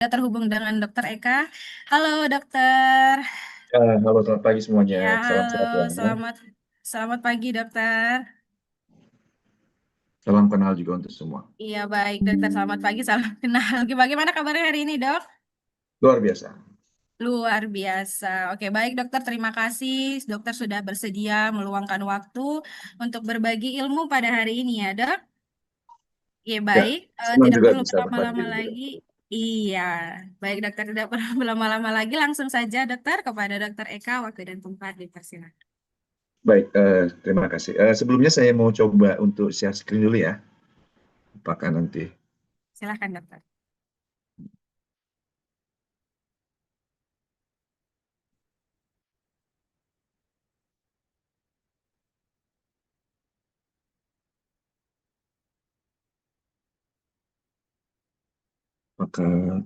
Terhubung dengan Dokter Eka. Halo Dokter. Halo, selamat pagi semuanya. Ya, Salam halo. sehat ya. Selamat selamat pagi Dokter. Salam kenal juga untuk semua. Iya baik Dokter. Selamat pagi, salam kenal. Bagaimana kabarnya hari ini Dok? Luar biasa. Luar biasa. Oke baik Dokter. Terima kasih Dokter sudah bersedia meluangkan waktu untuk berbagi ilmu pada hari ini ya Dok. Iya Ya, baik. senang Tidak juga perlu bisa berbagi berlama-lama ilmu juga. lagi. Iya, baik Dokter. Tidak perlu berlama-lama lagi. Langsung saja Dokter kepada Dokter Eka. Waktu dan tempat dipersilakan. Baik, terima kasih. Sebelumnya saya mau coba untuk share screen dulu ya. Apakah nanti? Silahkan Dokter. Apakah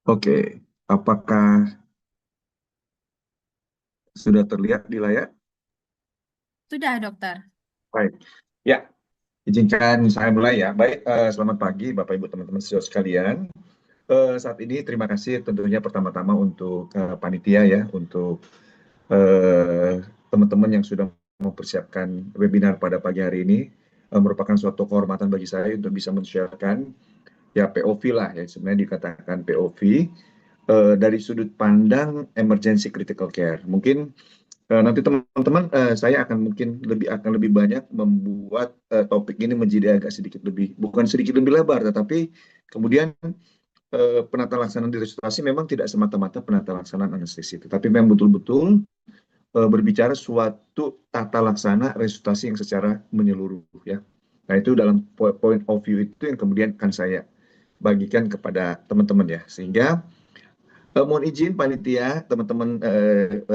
Oke, apakah sudah terlihat di layar? Sudah, dokter. Baik. Ya, izinkan saya mulai ya. Baik, selamat pagi Bapak Ibu teman-teman sejauh sekalian. Saat ini terima kasih tentunya pertama-tama untuk panitia ya, untuk teman-teman yang sudah mempersiapkan webinar pada pagi hari ini. Merupakan suatu kehormatan bagi saya untuk bisa men-sharekan ya POV lah ya, sebenarnya dikatakan POV dari sudut pandang emergency critical care. Mungkin nanti teman-teman, saya akan lebih banyak membuat topik ini menjadi agak sedikit lebih, bukan sedikit lebih lebar, tetapi kemudian penata laksanaan di resusitasi memang tidak semata-mata penata laksanaan anestesi, tetapi memang betul-betul berbicara suatu tata laksana resusitasi yang secara menyeluruh ya. Nah, itu dalam point of view itu yang kemudian akan saya bagikan kepada teman-teman ya. Sehingga mohon izin panitia, teman-teman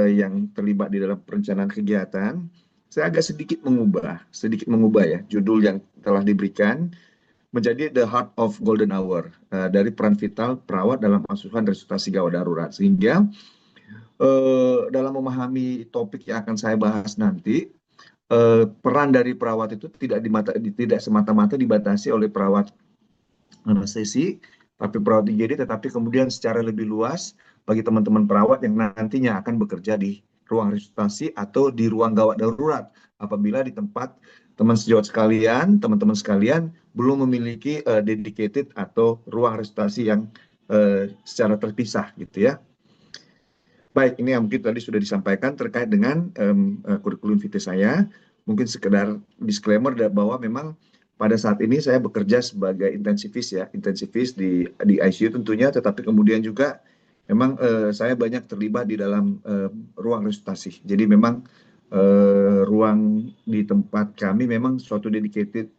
yang terlibat di dalam perencanaan kegiatan, saya agak sedikit mengubah ya judul yang telah diberikan menjadi The Heart of Golden Hour, dari peran vital perawat dalam asuhan resusitasi gawat darurat. Sehingga dalam memahami topik yang akan saya bahas nanti, peran dari perawat itu tidak semata-mata dibatasi oleh perawat anestesi, tapi perawat IGD, tetapi kemudian secara lebih luas bagi teman-teman perawat yang nantinya akan bekerja di ruang resusitasi atau di ruang gawat darurat apabila di tempat teman-teman sekalian belum memiliki dedicated atau ruang resusitasi yang secara terpisah gitu ya. Baik, ini yang mungkin tadi sudah disampaikan terkait dengan kurikulum vitae saya. Mungkin sekedar disclaimer bahwa memang pada saat ini saya bekerja sebagai intensivis ya, intensivis di ICU tentunya, tetapi kemudian juga memang saya banyak terlibat di dalam ruang resusitasi. Jadi memang ruang di tempat kami memang suatu dedicated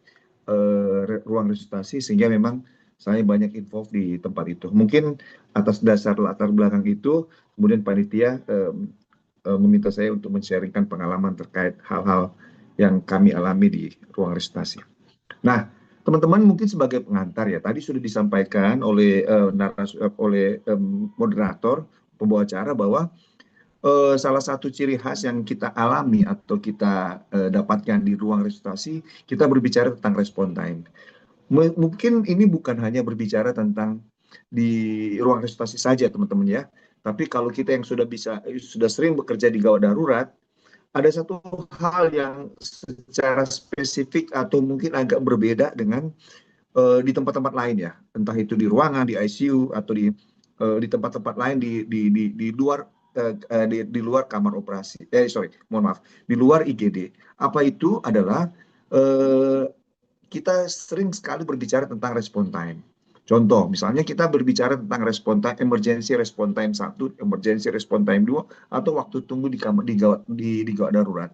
ruang resusitasi, sehingga memang saya banyak involved di tempat itu. Mungkin atas dasar latar belakang itu, kemudian panitia meminta saya untuk men-sharingkan pengalaman terkait hal-hal yang kami alami di ruang resusitasi. Nah, teman-teman mungkin sebagai pengantar ya, tadi sudah disampaikan oleh moderator, pembawa acara bahwa salah satu ciri khas yang kita alami atau kita dapatkan di ruang resusitasi, kita berbicara tentang respon time. Mungkin ini bukan hanya berbicara tentang di ruang resusitasi saja, teman-teman ya. Tapi kalau kita yang sudah sering bekerja di gawat darurat, ada satu hal yang secara spesifik atau mungkin agak berbeda dengan di tempat-tempat lain ya. Entah itu di ruangan, di ICU, atau di tempat-tempat lain di luar di luar kamar operasi. Mohon maaf, di luar IGD. Apa itu adalah eh, kita sering sekali berbicara tentang respon time. Contoh, misalnya kita berbicara tentang respon time, emergency respon time 1, emergency respon time 2, atau waktu tunggu di kamar di gawat darurat.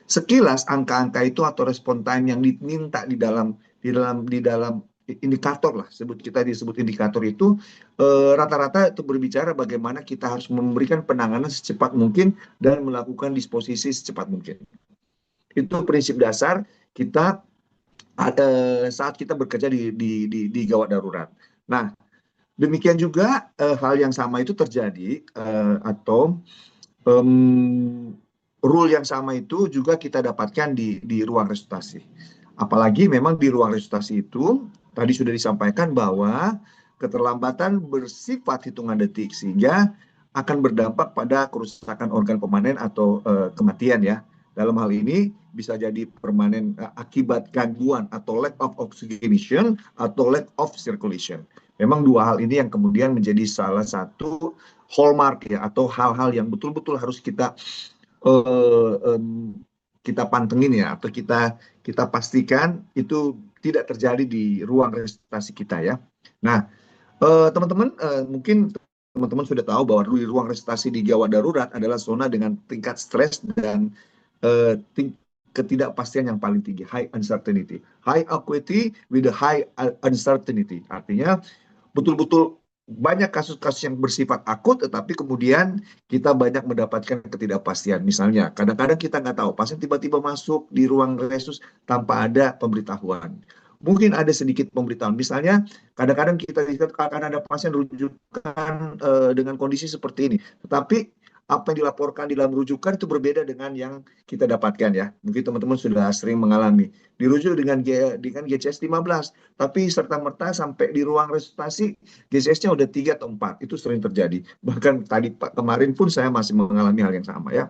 Sekilas angka-angka itu atau respon time yang diminta di dalam indikator lah, kita disebut indikator itu, rata-rata itu berbicara bagaimana kita harus memberikan penanganan secepat mungkin dan melakukan disposisi secepat mungkin. Itu prinsip dasar kita saat kita bekerja di gawat darurat. Nah, demikian juga hal yang sama itu terjadi atau um, rule yang sama itu juga kita dapatkan di ruang resusitasi. Apalagi memang di ruang resusitasi itu tadi sudah disampaikan bahwa keterlambatan bersifat hitungan detik sehingga akan berdampak pada kerusakan organ permanen atau kematian ya. Dalam hal ini bisa jadi permanen akibat gangguan atau lack of oxygenation atau lack of circulation. Memang dua hal ini yang kemudian menjadi salah satu hallmark ya atau hal-hal yang betul-betul harus eh, em, kita pantengin ya atau kita pastikan itu tidak terjadi di ruang registrasi kita ya. Nah, teman-teman mungkin teman-teman sudah tahu bahwa di ruang registrasi di gawat darurat adalah zona dengan tingkat stres dan ketidakpastian yang paling tinggi, high uncertainty. High acuity with the high uncertainty. Artinya betul-betul banyak kasus-kasus yang bersifat akut, tetapi kemudian kita banyak mendapatkan ketidakpastian. Misalnya, kadang-kadang kita nggak tahu, pasien tiba-tiba masuk di ruang resus tanpa ada pemberitahuan. Mungkin ada sedikit pemberitahuan. Misalnya, kadang-kadang kita akan ada pasien rujukan dengan kondisi seperti ini. Tetapi apa yang dilaporkan di dalam rujukan itu berbeda dengan yang kita dapatkan ya. Mungkin teman-teman sudah sering mengalami. Dirujuk dengan GCS 15, tapi serta-merta sampai di ruang resusitasi GCS-nya udah 3 atau 4. Itu sering terjadi. Bahkan tadi kemarin pun saya masih mengalami hal yang sama ya.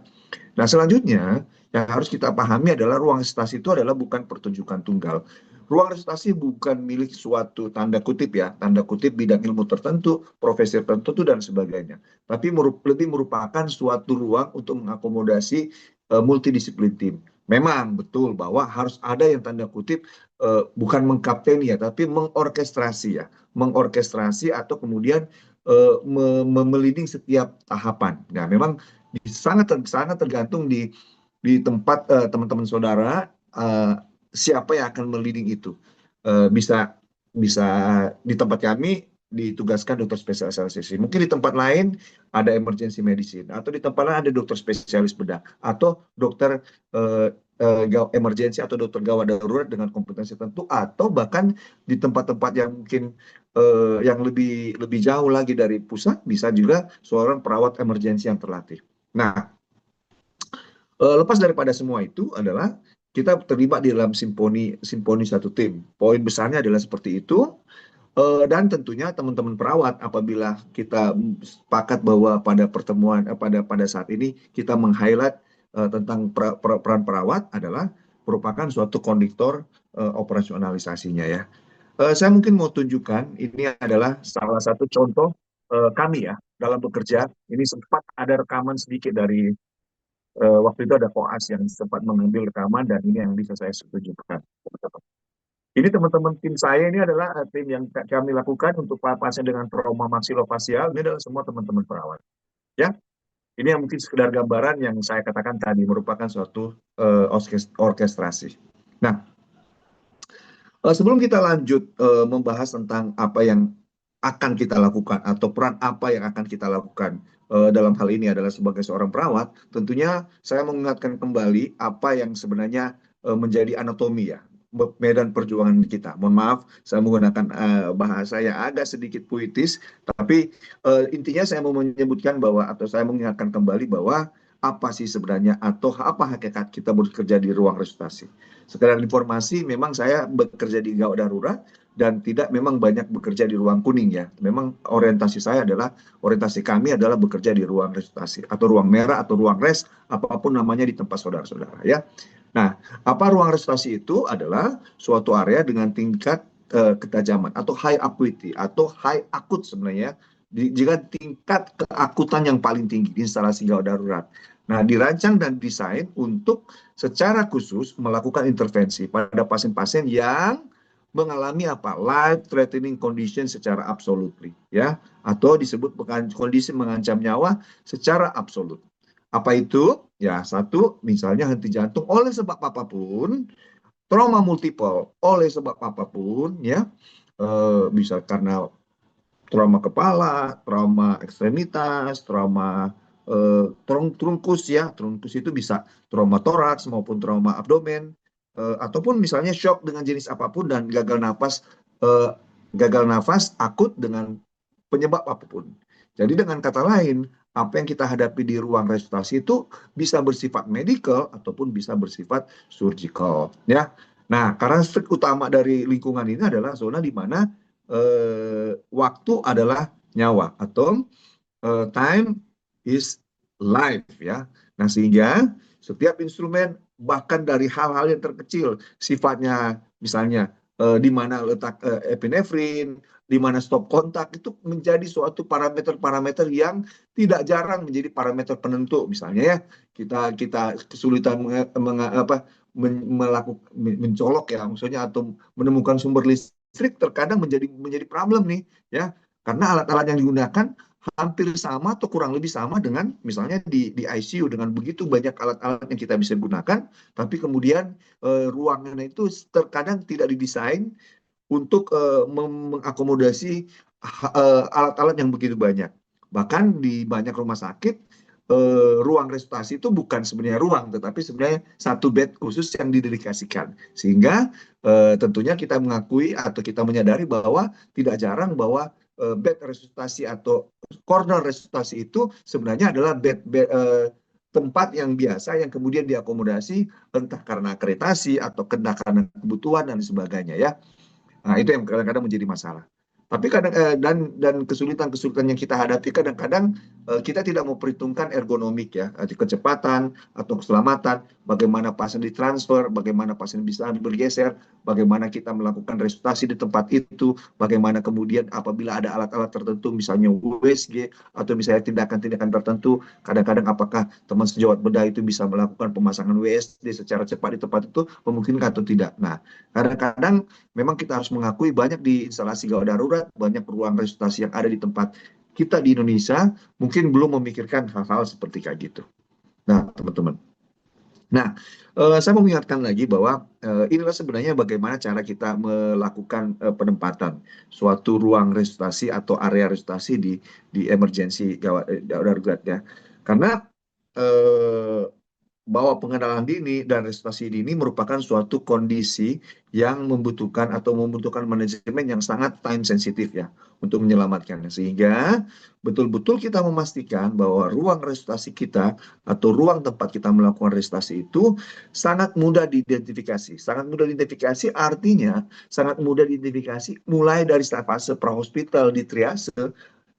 Nah, selanjutnya yang harus kita pahami adalah ruang resusitasi itu adalah bukan pertunjukan tunggal. Ruang resusitasi bukan milik suatu tanda kutip ya, tanda kutip bidang ilmu tertentu, profesi tertentu dan sebagainya. Tapi lebih merupakan suatu ruang untuk mengakomodasi multidisiplin tim. Memang betul bahwa harus ada yang tanda kutip bukan mengkapteni ya, tapi mengorkestrasi ya, mengorkestrasi atau kemudian meliding setiap tahapan. Nah, memang sangat sangat tergantung di tempat teman-teman saudara siapa yang akan meliding itu. Bisa bisa di tempat kami ditugaskan dokter spesialis anestesi. Mungkin di tempat lain ada emergency medicine atau di tempat lain ada dokter spesialis bedah atau dokter emergency atau dokter gawat darurat dengan kompetensi tertentu atau bahkan di tempat-tempat yang mungkin yang lebih lebih jauh lagi dari pusat bisa juga seorang perawat emergency yang terlatih. Nah, lepas daripada semua itu adalah kita terlibat di dalam simponi satu tim. Poin besarnya adalah seperti itu. Dan tentunya teman-teman perawat apabila kita sepakat bahwa pada pertemuan pada saat ini kita meng-highlight tentang peran perawat adalah merupakan suatu konduktor operasionalisasinya ya. Saya mungkin mau tunjukkan ini adalah salah satu contoh kami ya dalam bekerja. Ini sempat ada rekaman sedikit dari waktu itu ada koas yang sempat mengambil rekaman dan ini yang bisa saya tunjukkan. Ini teman-teman tim saya ini adalah tim yang kami lakukan untuk pasien dengan trauma maksilofacial. Ini adalah semua teman-teman perawat. Ya, ini yang mungkin sekedar gambaran yang saya katakan tadi merupakan suatu orkestrasi. Nah, sebelum kita lanjut membahas tentang apa yang akan kita lakukan atau peran apa yang akan kita lakukan dalam hal ini adalah sebagai seorang perawat, tentunya saya mengingatkan kembali apa yang sebenarnya menjadi anatomi ya, medan perjuangan kita. Mohon maaf, saya menggunakan bahasa yang agak sedikit puitis, tapi intinya saya mau menyebutkan bahwa atau saya mengingatkan kembali bahwa apa sih sebenarnya atau apa hakikat kita bekerja di ruang resusitasi. Sekedar informasi, memang saya bekerja di gawat darurat dan tidak memang banyak bekerja di ruang kuning ya. Memang orientasi kami adalah bekerja di ruang resusitasi atau ruang merah atau ruang res, apapun namanya di tempat saudara-saudara ya. Nah, apa ruang resusitasi itu adalah suatu area dengan tingkat ketajaman atau high acuity atau high akut sebenarnya jika tingkat keakutan yang paling tinggi di instalasi gawat darurat. Nah, dirancang dan desain untuk secara khusus melakukan intervensi pada pasien-pasien yang mengalami apa? Life threatening condition secara absolutely ya, atau disebut kondisi mengancam nyawa secara absolut. Apa itu? Ya, satu, misalnya henti jantung oleh sebab apapun, trauma multiple oleh sebab apapun ya, bisa karena trauma kepala, trauma ekstremitas, trauma trunkus ya, trunkus itu bisa trauma toraks maupun trauma abdomen, ataupun misalnya shock dengan jenis apapun dan gagal nafas akut dengan penyebab apapun. Jadi dengan kata lain, apa yang kita hadapi di ruang resusitasi itu bisa bersifat medical ataupun bisa bersifat surgical, ya. Nah, karakteristik utama dari lingkungan ini adalah zona di mana waktu adalah nyawa atau time is life, ya. Nah, sehingga setiap instrumen bahkan dari hal-hal yang terkecil sifatnya misalnya di mana letak epinefrin, di mana stop kontak itu menjadi suatu parameter-parameter yang tidak jarang menjadi parameter penentu. Misalnya ya kita kita kesulitan melakukan mencolok ya maksudnya atau menemukan sumber listrik terkadang menjadi problem nih, ya, karena alat-alat yang digunakan hampir sama atau kurang lebih sama dengan misalnya di ICU dengan begitu banyak alat-alat yang kita bisa gunakan, tapi kemudian ruangan itu terkadang tidak didesain untuk mengakomodasi alat-alat yang begitu banyak. Bahkan di banyak rumah sakit ruang resusitasi itu bukan sebenarnya ruang, tetapi sebenarnya satu bed khusus yang didedikasikan. Sehingga tentunya kita mengakui atau kita menyadari bahwa tidak jarang bahwa bed resusitasi atau corner resusitasi itu sebenarnya adalah tempat yang biasa yang kemudian diakomodasi entah karena akreditasi atau karena kebutuhan dan sebagainya, ya. Nah, itu yang kadang-kadang menjadi masalah. Tapi kadang dan kesulitan-kesulitan yang kita hadapi kadang-kadang kita tidak memperhitungkan ergonomik, ya, kecepatan atau keselamatan, bagaimana pasien ditransfer, bagaimana pasien bisa bergeser, bagaimana kita melakukan resusitasi di tempat itu, bagaimana kemudian apabila ada alat-alat tertentu, misalnya USG atau misalnya tindakan-tindakan tertentu, kadang-kadang apakah teman sejawat bedah itu bisa melakukan pemasangan WSD secara cepat di tempat itu, memungkinkan atau tidak. Nah, kadang-kadang memang kita harus mengakui banyak di instalasi gawat darurat, banyak ruang resusitasi yang ada di tempat kita di Indonesia mungkin belum memikirkan hal-hal seperti kayak gitu. Nah, teman-teman. Nah, saya mau mengingatkan lagi bahwa inilah sebenarnya bagaimana cara kita melakukan penempatan suatu ruang resusitasi atau area resusitasi di emergensi gawat darurat, ya. Karena eh, bahwa pengenalan dini dan resusitasi dini merupakan suatu kondisi yang membutuhkan manajemen yang sangat time sensitif, ya, untuk menyelamatkannya. Sehingga betul-betul kita memastikan bahwa ruang resusitasi kita atau ruang tempat kita melakukan resusitasi itu sangat mudah diidentifikasi. Sangat mudah diidentifikasi artinya sangat mudah diidentifikasi mulai dari fase prahospital di triase,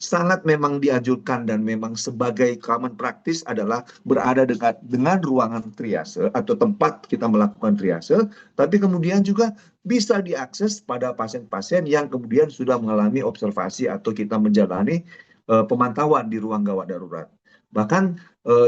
sangat memang dianjurkan dan memang sebagai common practice adalah berada dekat dengan ruangan triase atau tempat kita melakukan triase, tapi kemudian juga bisa diakses pada pasien-pasien yang kemudian sudah mengalami observasi atau kita menjalani pemantauan di ruang gawat darurat. Bahkan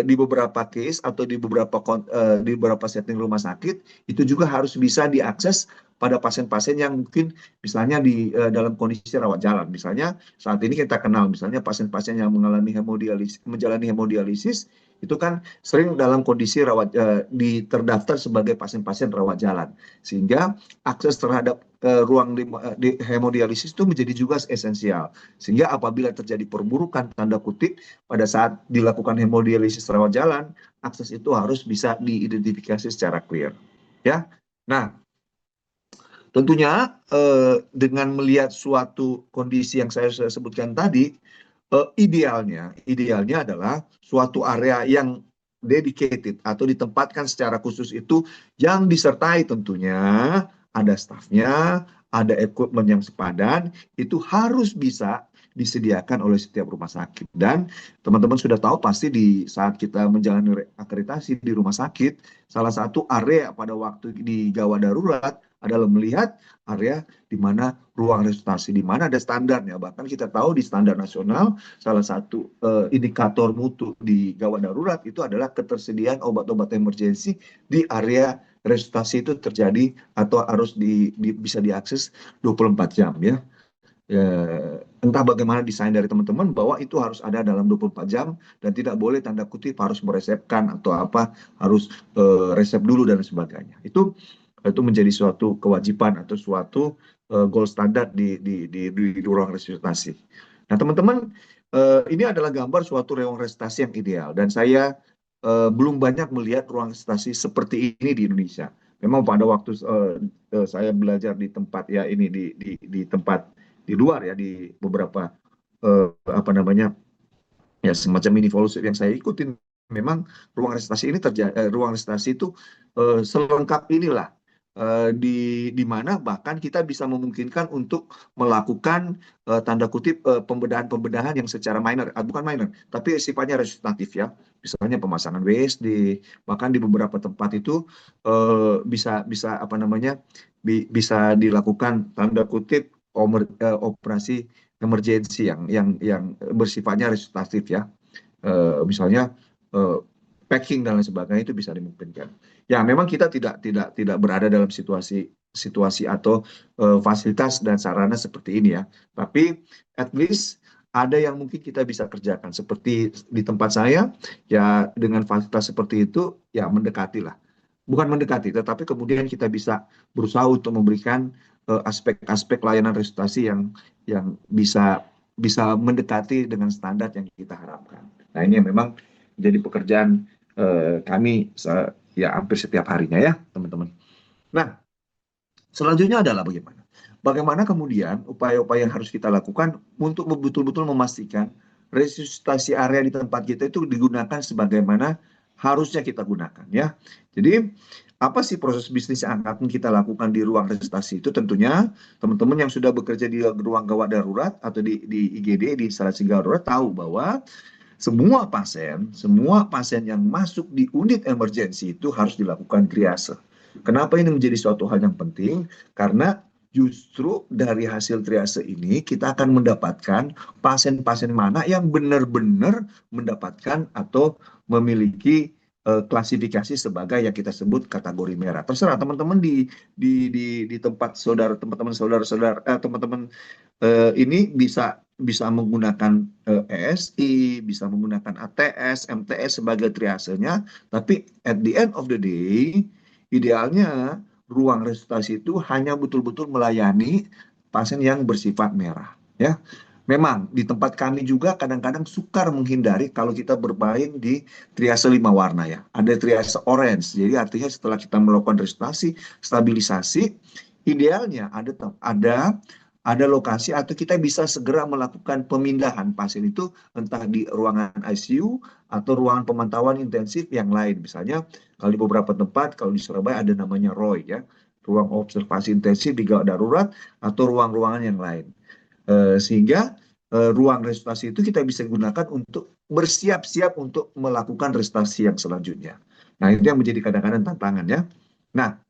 di beberapa case atau di beberapa setting rumah sakit itu juga harus bisa diakses pada pasien-pasien yang mungkin misalnya di dalam kondisi rawat jalan. Misalnya saat ini kita kenal misalnya pasien-pasien yang menjalani hemodialisis itu kan sering dalam kondisi terdaftar sebagai pasien-pasien rawat jalan, sehingga akses terhadap ruang di hemodialisis itu menjadi juga esensial, sehingga apabila terjadi perburukan tanda kutip pada saat dilakukan hemodialisis rawat jalan, akses itu harus bisa diidentifikasi secara clear, ya. Nah, tentunya dengan melihat suatu kondisi yang saya sudah sebutkan tadi, idealnya adalah suatu area yang dedicated atau ditempatkan secara khusus itu yang disertai tentunya ada stafnya, ada equipment yang sepadan, itu harus bisa disediakan oleh setiap rumah sakit. Dan teman-teman sudah tahu pasti di saat kita menjalani akreditasi di rumah sakit, salah satu area pada waktu di gawat darurat adalah melihat area di mana ruang resusitasi, di mana ada standarnya. Bahkan kita tahu di standar nasional, salah satu indikator mutu di gawat darurat itu adalah ketersediaan obat-obat emergensi di area resusitasi itu terjadi atau harus bisa diakses 24 jam, ya. Ya, entah bagaimana desain dari teman-teman bahwa itu harus ada dalam 24 jam dan tidak boleh tanda kutip harus meresepkan atau apa, harus resep dulu dan sebagainya. Itu menjadi suatu kewajiban atau suatu gold standar di ruang resusitasi. Nah, teman-teman, ini adalah gambar suatu ruang resusitasi yang ideal dan saya belum banyak melihat ruang resusitasi seperti ini di Indonesia. Memang pada waktu saya belajar di tempat, ya, ini di tempat di luar, ya, di beberapa apa namanya ya semacam mini fellowship yang saya ikutin, memang ruang restasi ini ruang restasi itu selengkap inilah, di mana bahkan kita bisa memungkinkan untuk melakukan tanda kutip pembedahan-pembedahan yang secara minor, bukan minor, tapi sifatnya restitutif ya. Misalnya pemasangan WSD, bahkan di beberapa tempat itu bisa bisa apa namanya bisa dilakukan tanda kutip operasi emergensi yang bersifatnya restitutif ya. Misalnya eh, packing dan lain sebagainya itu bisa dimungkinkan. Ya, memang kita tidak berada dalam situasi atau fasilitas dan sarana seperti ini ya. Tapi at least ada yang mungkin kita bisa kerjakan. Seperti di tempat saya, ya dengan fasilitas seperti itu, ya mendekati lah. Bukan mendekati, tetapi kemudian kita bisa berusaha untuk memberikan aspek-aspek layanan restitusi yang bisa bisa mendekati dengan standar yang kita harapkan. Nah, ini yang memang jadi pekerjaan kami ya hampir setiap harinya ya, teman-teman. Nah, selanjutnya adalah bagaimana? Bagaimana kemudian upaya-upaya yang harus kita lakukan untuk betul-betul memastikan resusitasi area di tempat kita itu digunakan sebagaimana harusnya kita gunakan ya. Jadi apa sih proses bisnis yang akan kita lakukan di ruang resusitasi itu? Tentunya teman-teman yang sudah bekerja di ruang gawat darurat atau di IGD, di instalasi gawat darurat tahu bahwa semua pasien yang masuk di unit emergensi itu harus dilakukan triase. Kenapa ini menjadi suatu hal yang penting? Karena justru dari hasil triase ini kita akan mendapatkan pasien-pasien mana yang benar-benar mendapatkan atau memiliki klasifikasi sebagai yang kita sebut kategori merah. Terserah teman-teman di tempat saudara, teman-teman saudara-saudara, teman-teman ini bisa menggunakan ESI, bisa menggunakan ATS, MTS sebagai triasenya, tapi at the end of the day, idealnya ruang resusitasi itu hanya betul-betul melayani pasien yang bersifat merah. Ya, memang di tempat kami juga kadang-kadang sukar menghindari kalau kita bermain di triase 5 warna ya. Ada triase orange, jadi artinya setelah kita melakukan resusitasi, stabilisasi, idealnya ada lokasi atau kita bisa segera melakukan pemindahan pasien itu entah di ruangan ICU atau ruangan pemantauan intensif yang lain. Misalnya kalau di beberapa tempat, kalau di Surabaya ada namanya ROI ya, ruang observasi intensif di gawat darurat atau ruang-ruangan yang lain. Sehingga ruang resusitasi itu kita bisa gunakan untuk bersiap-siap untuk melakukan resusitasi yang selanjutnya. Nah, itu yang menjadi kadang-kadang tantangan ya. Nah,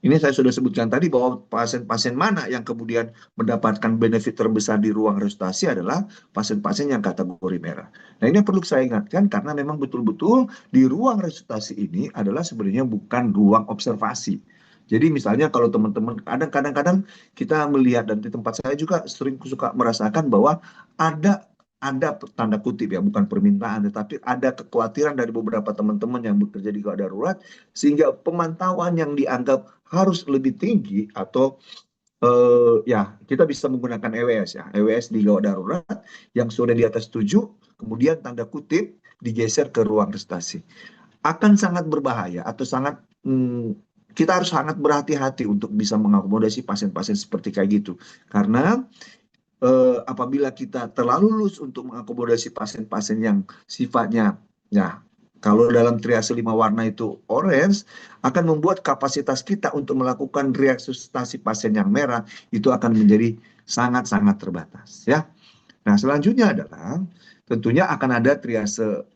ini saya sudah sebutkan tadi bahwa pasien-pasien mana yang kemudian mendapatkan benefit terbesar di ruang resusitasi adalah pasien-pasien yang kategori merah. Nah, ini yang perlu saya ingatkan karena memang betul-betul di ruang resusitasi ini adalah sebenarnya bukan ruang observasi. Jadi misalnya kalau teman-teman kadang-kadang kita melihat dan di tempat saya juga sering suka merasakan bahwa ada ada tanda kutip ya, bukan permintaan, tetapi ada kekhawatiran dari beberapa teman-teman yang bekerja di gawat darurat sehingga pemantauan yang dianggap harus lebih tinggi atau ya kita bisa menggunakan EWS ya, EWS di gawat darurat yang sudah di atas 7, kemudian tanda kutip digeser ke ruang resusitasi. Akan sangat berbahaya atau kita harus sangat berhati-hati untuk bisa mengakomodasi pasien-pasien seperti kayak gitu. Karena apabila kita terlalu lulus untuk mengakomodasi pasien-pasien yang sifatnya ya kalau dalam triase 5 warna itu orange, akan membuat kapasitas kita untuk melakukan resusitasi pasien yang merah itu akan menjadi sangat-sangat terbatas ya. Nah, selanjutnya adalah tentunya akan ada triase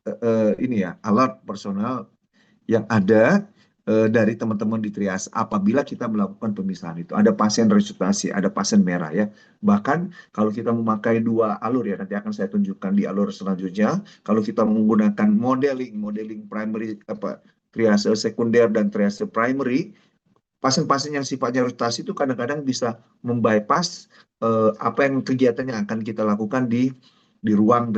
ini ya, alert personal yang ada dari teman-teman di trias apabila kita melakukan pemisahan itu. Ada pasien resusitasi, ada pasien merah ya. Bahkan kalau kita memakai 2 alur ya, nanti akan saya tunjukkan di alur selanjutnya. Kalau kita menggunakan modeling primary triase sekunder dan triase primary, pasien-pasien yang sifatnya resusitasi itu kadang-kadang bisa membypass apa yang kegiatan yang akan kita lakukan di ruang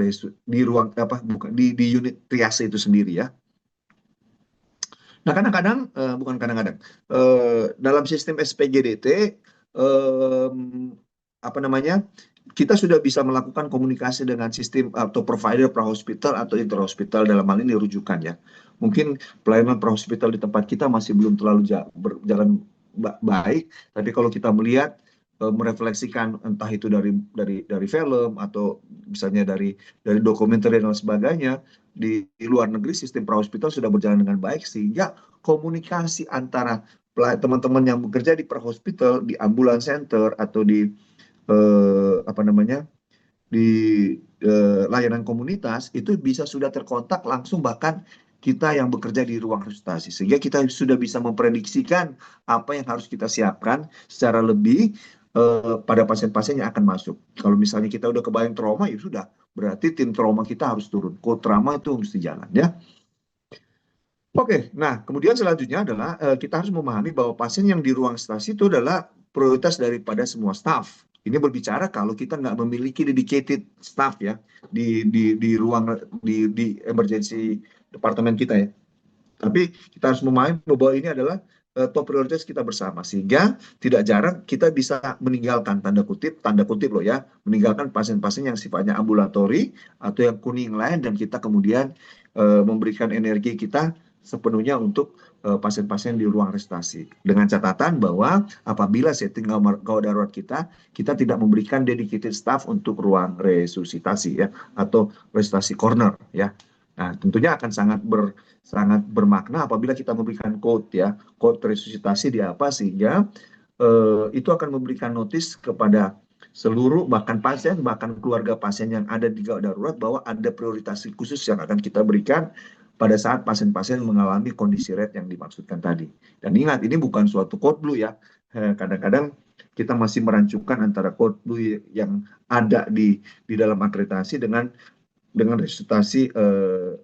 apa bukan di unit triase itu sendiri ya. Nah, kadang-kadang, bukan kadang-kadang, dalam sistem SPGDT, apa namanya, kita sudah bisa melakukan komunikasi dengan sistem atau provider prahospital atau interhospital dalam hal ini rujukan ya. Mungkin pelayanan prahospital di tempat kita masih belum terlalu berjalan baik, tapi kalau kita melihat merefleksikan entah itu dari film atau misalnya dari dokumenter dan sebagainya di luar negeri sistem prahospital sudah berjalan dengan baik sehingga komunikasi antara teman-teman yang bekerja di prahospital, di ambulance center atau di apa namanya di layanan komunitas itu bisa sudah terkontak langsung bahkan kita yang bekerja di ruang resusitasi sehingga kita sudah bisa memprediksikan apa yang harus kita siapkan secara lebih pada pasien-pasien yang akan masuk. Kalau misalnya kita udah kebayang trauma ya sudah berarti tim trauma kita harus turun. Kode trauma itu mesti jalan ya. Oke, nah kemudian selanjutnya adalah kita harus memahami bahwa pasien yang di ruang stasi itu adalah prioritas daripada semua staff. Ini berbicara kalau kita nggak memiliki dedicated staff ya di ruang di emergency departemen kita ya. Tapi kita harus memahami bahwa ini adalah top prioritas kita bersama sehingga tidak jarang kita bisa meninggalkan tanda kutip loh ya, meninggalkan pasien-pasien yang sifatnya ambulatori atau yang kuning lain dan kita kemudian memberikan energi kita sepenuhnya untuk pasien-pasien di ruang resusitasi dengan catatan bahwa apabila setting gawat darurat kita tidak memberikan dedicated staff untuk ruang resusitasi ya atau resusitasi corner ya. Nah, tentunya akan sangat bermakna apabila kita memberikan code resusitasi di apa sehingga itu akan memberikan notis kepada seluruh bahkan pasien bahkan keluarga pasien yang ada di gawat darurat bahwa ada prioritas khusus yang akan kita berikan pada saat pasien-pasien mengalami kondisi red yang dimaksudkan tadi. Dan ingat ini bukan suatu code blue ya. Kadang-kadang kita masih merancukan antara code blue yang ada di dalam akreditasi dengan resusitasi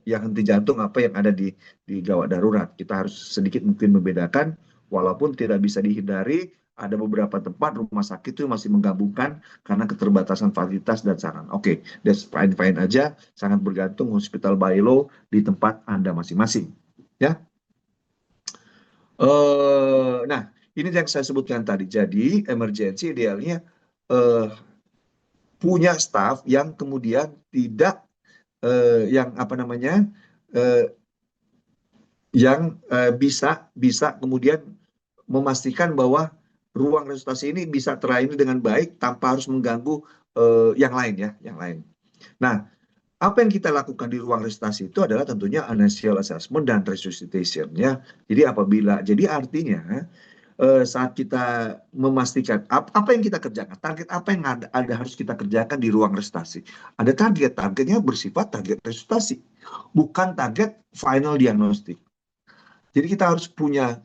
yang henti jantung apa yang ada di gawat darurat. Kita harus sedikit mungkin membedakan, walaupun tidak bisa dihindari, ada beberapa tempat rumah sakit itu masih menggabungkan karena keterbatasan fasilitas dan sarana. Oke, that's fine-fine aja, sangat bergantung hospital by law di tempat Anda masing-masing. Ya. Nah, ini yang saya sebutkan tadi. Jadi, emergency idealnya punya staff yang kemudian tidak yang apa namanya yang bisa kemudian memastikan bahwa ruang resusitasi ini bisa terlayani dengan baik tanpa harus mengganggu yang lain ya, yang lain. Nah, apa yang kita lakukan di ruang resusitasi itu adalah tentunya anesthesia assessment dan resuscitation ya. Jadi artinya saat kita memastikan apa yang kita kerjakan, target apa yang ada harus kita kerjakan di ruang resusitasi. Ada targetnya bersifat target resusitasi, bukan target final diagnostik. Jadi kita harus punya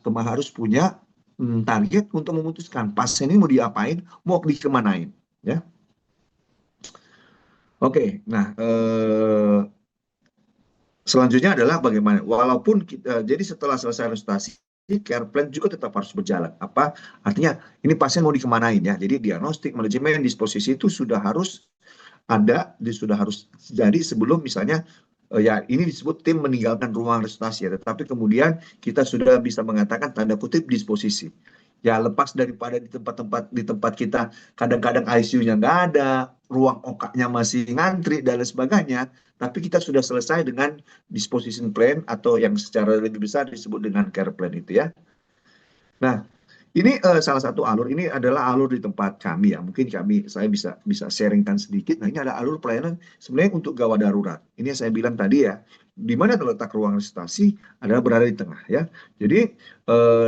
target untuk memutuskan pasien ini mau diapain, mau dikemanain, ya. Oke, nah selanjutnya adalah bagaimana, walaupun jadi setelah selesai resusitasi, care plan juga tetap harus berjalan. Apa artinya? Ini pasien mau dikemanain ya. Jadi diagnostik, manajemen, disposisi itu sudah harus sudah harus jadi sebelum misalnya ya ini disebut tim meninggalkan ruang resusitasi ya. Tetapi kemudian kita sudah bisa mengatakan tanda kutip disposisi. Ya lepas daripada di tempat kita kadang-kadang ICU-nya nggak ada, ruang OK-nya masih ngantri dan lain sebagainya, tapi kita sudah selesai dengan disposition plan atau yang secara lebih besar disebut dengan care plan itu ya. Nah, ini salah satu alur, ini adalah alur di tempat kami ya. Mungkin saya bisa sharingkan sedikit. Nah, ini ada alur pelayanan sebenarnya untuk gawat darurat. Ini yang saya bilang tadi ya, di mana terletak ruang resusitasi adalah berada di tengah ya. Jadi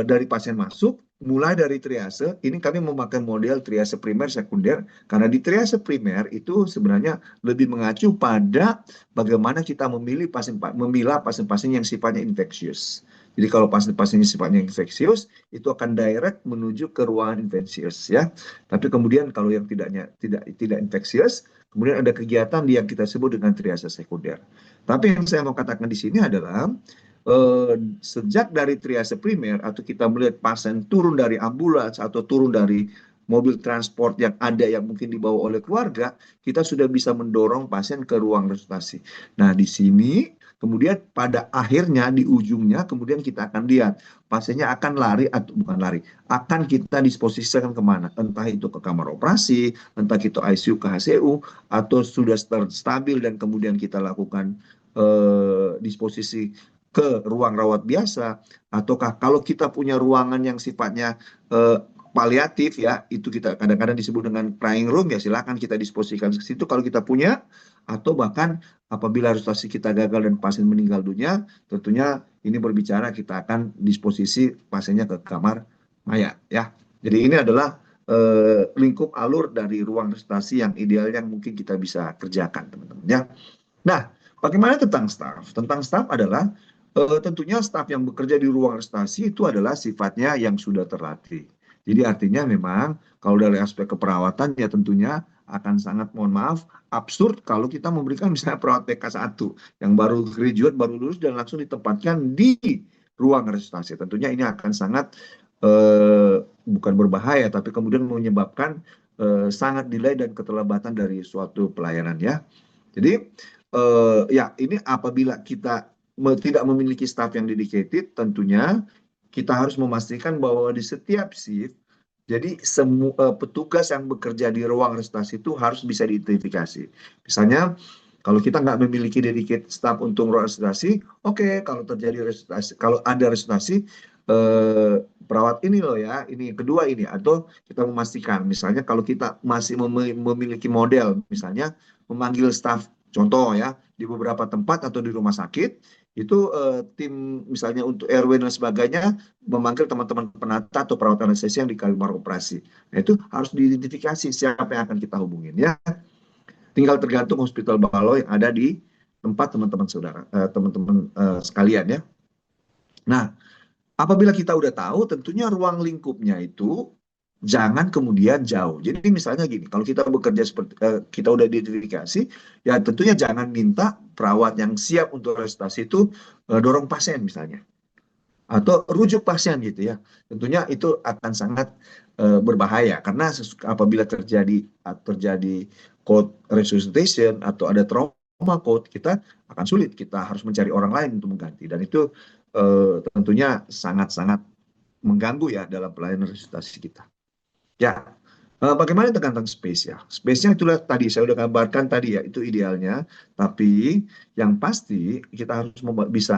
dari pasien masuk, mulai dari triase, ini kami memakai model triase primer sekunder karena di triase primer itu sebenarnya lebih mengacu pada bagaimana kita memilah pasien-pasien yang sifatnya infeksius. Jadi kalau pasien-pasien yang sifatnya infeksius itu akan direct menuju ke ruangan infeksius ya. Tapi kemudian kalau yang tidak infeksius, kemudian ada kegiatan yang kita sebut dengan triase sekunder. Tapi yang saya mau katakan di sini adalah sejak dari triase primer atau kita melihat pasien turun dari ambulans atau turun dari mobil transport yang ada yang mungkin dibawa oleh keluarga, kita sudah bisa mendorong pasien ke ruang resusitasi. Nah, di sini kemudian pada akhirnya di ujungnya kemudian kita akan lihat pasiennya akan lari atau bukan lari, akan kita disposisikan kemana? Entah itu ke kamar operasi, entah itu ICU ke HCU, atau sudah stabil dan kemudian kita lakukan disposisi ke ruang rawat biasa, ataukah kalau kita punya ruangan yang sifatnya paliatif ya, itu kita kadang-kadang disebut dengan crying room ya, silakan kita disposikan ke situ kalau kita punya, atau bahkan apabila restorasi kita gagal dan pasien meninggal dunia, tentunya ini berbicara kita akan disposisi pasiennya ke kamar mayat ya. Jadi ini adalah lingkup alur dari ruang restorasi yang ideal yang mungkin kita bisa kerjakan teman-teman ya. Nah, bagaimana tentang staff? Tentang staff adalah tentunya staff yang bekerja di ruang restorasi itu adalah sifatnya yang sudah terlatih. Jadi artinya memang kalau dari aspek keperawatan ya tentunya akan sangat mohon maaf absurd kalau kita memberikan misalnya perawat PK1 yang baru graduate, baru lulus dan langsung ditempatkan di ruang restorasi. Tentunya ini akan sangat bukan berbahaya tapi kemudian menyebabkan sangat delay dan keterlambatan dari suatu pelayanan ya. Jadi ya ini apabila kita tidak memiliki staff yang dedicated, tentunya kita harus memastikan bahwa di setiap shift, jadi semua petugas yang bekerja di ruang restorasi itu harus bisa diidentifikasi. Misalnya kalau kita nggak memiliki dedicated staff untuk ruang restorasi, oke, kalau terjadi restorasi, kalau ada restorasi, perawat ini loh ya, ini kedua ini, atau kita memastikan, misalnya kalau kita masih memiliki model, misalnya memanggil staff, contoh ya, di beberapa tempat atau di rumah sakit, itu tim misalnya untuk RW dan sebagainya memanggil teman-teman penata atau perawat anestesi yang di kamar operasi. Nah itu harus diidentifikasi siapa yang akan kita hubungin ya. Tinggal tergantung hospital baloi yang ada di tempat teman-teman saudara, teman-teman sekalian ya. Nah, apabila kita udah tahu, tentunya ruang lingkupnya itu jangan kemudian jauh. Jadi misalnya gini, kalau kita bekerja seperti kita udah identifikasi, ya tentunya jangan minta perawat yang siap untuk restorasi itu dorong pasien misalnya, atau rujuk pasien gitu ya. Tentunya itu akan sangat berbahaya karena apabila terjadi code resuscitation atau ada trauma code, kita akan sulit, kita harus mencari orang lain untuk mengganti dan itu tentunya sangat-sangat mengganggu ya dalam pelayanan resusitasi kita. Ya, bagaimana tentang space ya? Space-nya itulah tadi saya udah gambarkan tadi ya, itu idealnya. Tapi yang pasti kita harus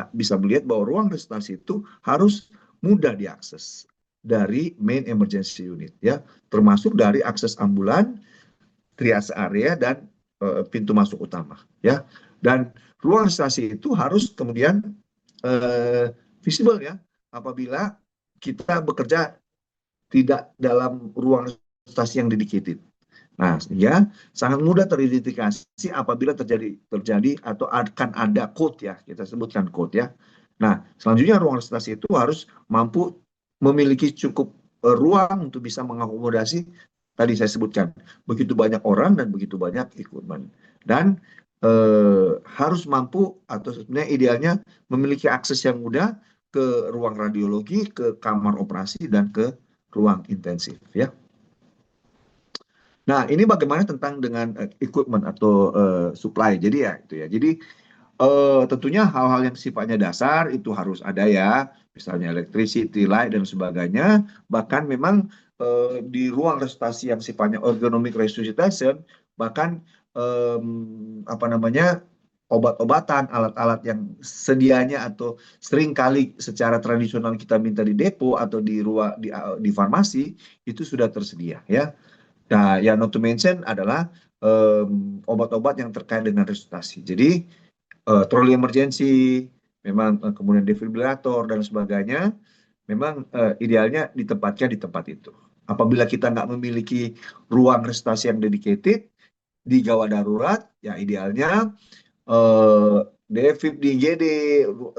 bisa melihat bahwa ruang resusitasi itu harus mudah diakses dari main emergency unit ya, termasuk dari akses ambulan, triage area dan pintu masuk utama ya. Dan ruang resusitasi itu harus kemudian visible ya apabila kita bekerja tidak dalam ruang stasi yang dedicated. Nah, ya sangat mudah teridentifikasi apabila terjadi atau akan ada code ya, kita sebutkan code ya. Nah, selanjutnya ruang stasi itu harus mampu memiliki cukup ruang untuk bisa mengakomodasi tadi saya sebutkan begitu banyak orang dan begitu banyak equipment dan harus mampu atau sebenarnya idealnya memiliki akses yang mudah ke ruang radiologi, ke kamar operasi dan ke ruang intensif ya. Nah, ini bagaimana tentang dengan equipment atau supply. Jadi ya itu ya. Jadi tentunya hal-hal yang sifatnya dasar itu harus ada ya, misalnya electricity, light dan sebagainya. Bahkan memang di ruang resusitasi yang sifatnya ergonomic resuscitation, bahkan apa namanya obat-obatan, alat-alat yang sedianya atau seringkali secara tradisional kita minta di depo atau di farmasi itu sudah tersedia ya. Nah, yang not to mention adalah obat-obat yang terkait dengan resusitasi. Jadi troli emergency, memang kemudian defibrilator dan sebagainya, memang idealnya ditempatkan di tempat itu. Apabila kita nggak memiliki ruang resusitasi yang dedicated di gawat darurat, ya idealnya DFIB di IGD,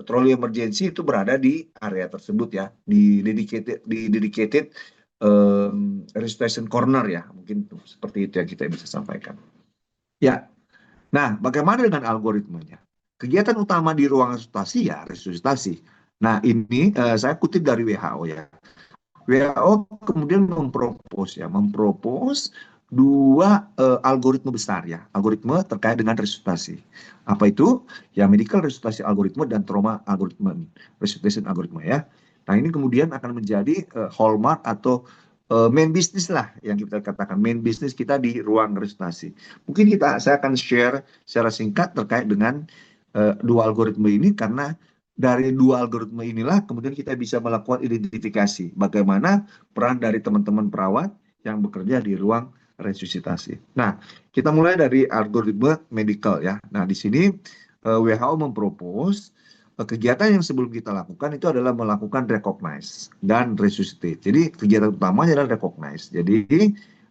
troli emergency itu berada di area tersebut ya, di dedicated resuscitation corner ya, mungkin seperti itu yang kita bisa sampaikan. Ya, nah bagaimana dengan algoritmanya? Kegiatan utama di ruang resusitasi ya resusitasi. Nah ini saya kutip dari WHO ya. WHO kemudian mempropos dua algoritma besar ya, algoritma terkait dengan resusitasi. Apa itu? Ya medical resusitasi algoritma dan trauma algoritma, resuscitation algoritma ya. Nah ini kemudian akan menjadi hallmark atau main business lah yang kita katakan main business kita di ruang resusitasi. Mungkin saya akan share secara singkat terkait dengan dua algoritma ini karena dari dua algoritma inilah kemudian kita bisa melakukan identifikasi bagaimana peran dari teman-teman perawat yang bekerja di ruang resusitasi. Nah, kita mulai dari algoritma medical ya. Nah, di sini WHO mempropos kegiatan yang sebelum kita lakukan itu adalah melakukan recognize dan resuscitate. Jadi kegiatan utamanya adalah recognize. Jadi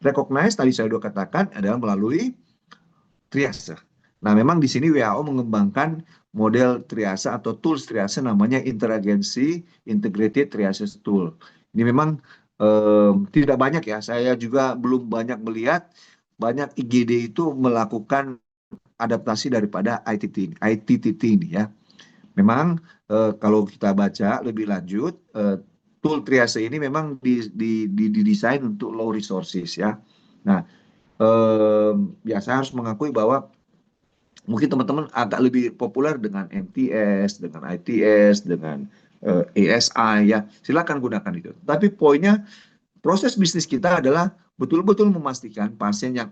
recognize tadi saya sudah katakan adalah melalui triase. Nah, memang di sini WHO mengembangkan model triase atau tools triase namanya Interagency Integrated Triage Tool. Ini memang tidak banyak ya, saya juga belum banyak melihat banyak IGD itu melakukan adaptasi daripada ITTT ini ya. Memang kalau kita baca lebih lanjut, tool triase ini memang didesain untuk low resources ya. Nah, ya saya harus mengakui bahwa mungkin teman-teman agak lebih populer dengan MTS, dengan ITS, dengan ASI ya. Silakan gunakan itu. Tapi poinnya proses bisnis kita adalah betul-betul memastikan pasien yang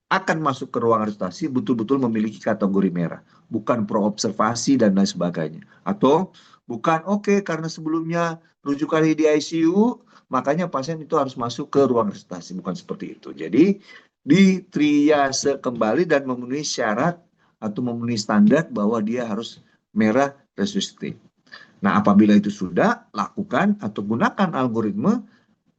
akan masuk ke ruang resusitasi betul-betul memiliki kategori merah, bukan pro observasi dan lain sebagainya. Atau bukan oke karena sebelumnya rujukan di ICU, makanya pasien itu harus masuk ke ruang resusitasi, bukan seperti itu. Jadi di triase kembali dan memenuhi syarat atau memenuhi standar bahwa dia harus merah resuscitate. Nah, apabila itu sudah, lakukan atau gunakan algoritma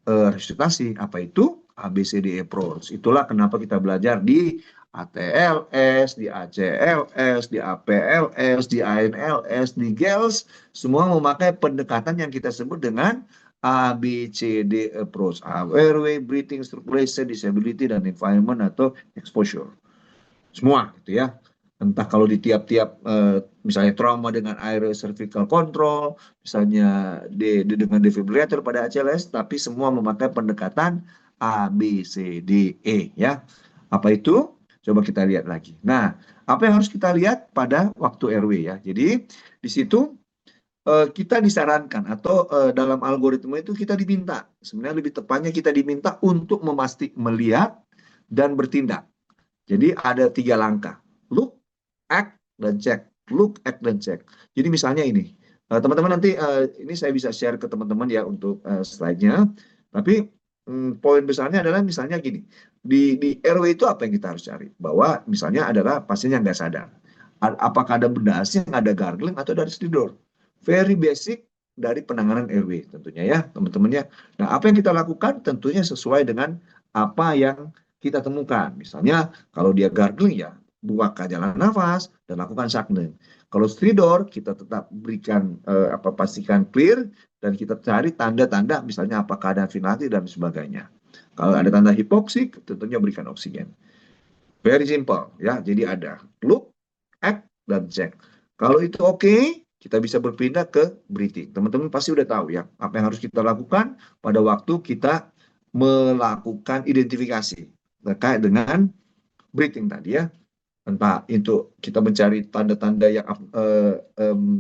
resusitasi. Apa itu? ABCD approach. Itulah kenapa kita belajar di ATLS, di ACLS, di APLS, di ANLS, di GELS, semua memakai pendekatan yang kita sebut dengan ABCD approach. Airway, breathing, circulation, disability, dan environment atau exposure. Semua gitu ya. Entah kalau di tiap-tiap misalnya trauma dengan airway cervical control, misalnya dengan defibrillator pada ACLS, tapi semua memakai pendekatan A, B, C, D, E ya. Apa itu? Coba kita lihat lagi. Nah, apa yang harus kita lihat pada waktu RW ya. Jadi di situ kita disarankan atau dalam algoritma itu kita diminta, sebenarnya lebih tepatnya kita diminta untuk melihat dan bertindak. Jadi ada 3 langkah. Look, act, dan check. Look, act, dan check. Jadi misalnya ini. Teman-teman nanti ini saya bisa share ke teman-teman ya untuk slide-nya. Tapi poin besarnya adalah misalnya gini. Di RW itu apa yang kita harus cari? Bahwa misalnya adalah pasien yang nggak sadar. Apakah ada benda asing, ada gargling, atau dari stridor. Very basic dari penanganan RW tentunya ya teman-teman ya. Nah, apa yang kita lakukan tentunya sesuai dengan apa yang kita temukan. Misalnya kalau dia gargling ya buka jalan nafas dan lakukan suctioning. Kalau stridor kita tetap berikan pastikan clear dan kita cari tanda-tanda misalnya apakah ada ventilasi dan sebagainya. Kalau ada tanda hipoksik tentunya berikan oksigen. Very simple ya. Jadi ada look, act, dan check. Kalau itu oke, kita bisa berpindah ke breathing. Teman-teman pasti udah tahu ya apa yang harus kita lakukan pada waktu kita melakukan identifikasi terkait dengan breathing tadi ya. Entah itu kita mencari tanda-tanda yang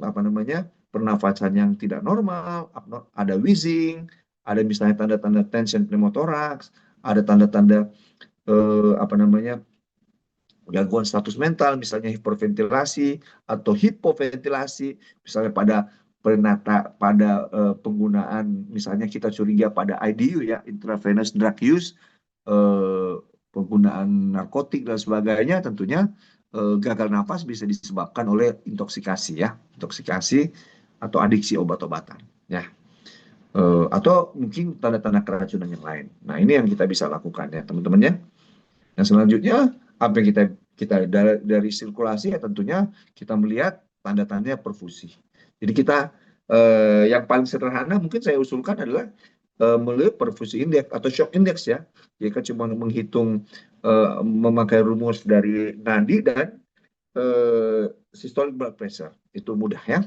apa namanya pernafasan yang tidak normal, ada wheezing, ada misalnya tanda-tanda tension pneumotoraks, ada tanda-tanda apa namanya gangguan status mental, misalnya hiperventilasi atau hipoventilasi, misalnya pada penggunaan, misalnya kita curiga pada IDU ya, intravenous drug use, penggunaan narkotik dan sebagainya, tentunya gagal nafas bisa disebabkan oleh intoksikasi ya, intoksikasi atau adiksi obat-obatan ya. Atau mungkin tanda-tanda keracunan yang lain. Nah, ini yang kita bisa lakukan ya, teman-teman ya. Nah, selanjutnya apa yang kita dari sirkulasi ya tentunya kita melihat tanda-tandanya perfusi. Jadi kita yang paling sederhana mungkin saya usulkan adalah melihat perfusi indeks atau shock index ya. Jika cuma menghitung memakai rumus dari nadi dan systolic blood pressure itu mudah ya.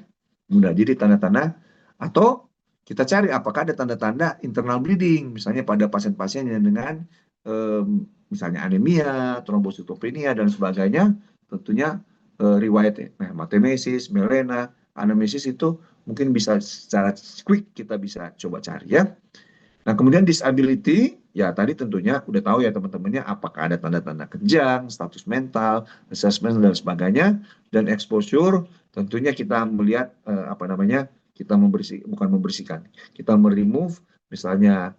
Mudah. Jadi tanda-tanda atau kita cari apakah ada tanda-tanda internal bleeding misalnya pada pasien-pasien yang dengan misalnya anemia, trombositopenia dan sebagainya, tentunya riwayat hematemesis, melena, anamnesis itu mungkin bisa secara quick kita bisa coba cari ya. Nah, kemudian disability, ya tadi tentunya udah tahu ya teman-temannya apakah ada tanda-tanda kejang, status mental, assessment dan sebagainya, dan exposure tentunya kita melihat apa namanya, kita bukan membersihkan, kita meremove, misalnya